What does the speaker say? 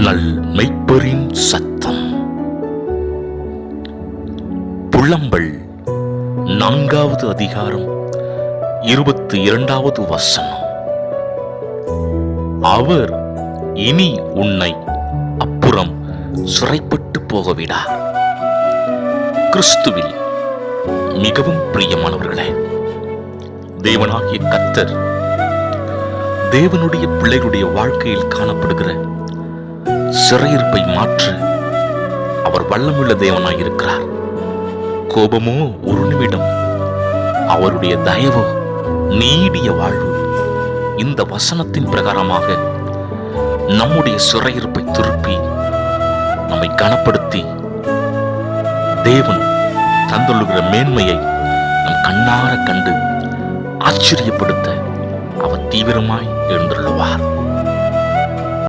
நல் மெய்ப்பரின் சத்தம். புலம்பல் 4வது அதிகாரம் 22வது வசனம். அவர் இனி உன்னை அப்புறம் சிறைப்பட்டு போகவிடார். கிறிஸ்துவில் மிகவும் பிரியமானவர்களே, தேவனாகிய கர்த்தர் தேவனுடைய பிள்ளைகளுடைய வாழ்க்கையில் காணப்படுகிற சிறையிருப்பை மாற்ற அவர் வல்லமுள்ள தேவனாயிருக்கிறார். கோபமோ ஒரு நிமிடம், அவருடைய தயவோ நீடிய வாழ்வு. இந்த வசனத்தின் பிரகாரமாக நம்முடைய சிறையிருப்பை திருப்பி நம்மை கனப்படுத்தி தேவன் தந்துள்ளுகிற மேன்மையை நம் கண்ணார கண்டு ஆச்சரியப்படுத்த அவர் தீவிரமாய் எழுந்துள்ளார்.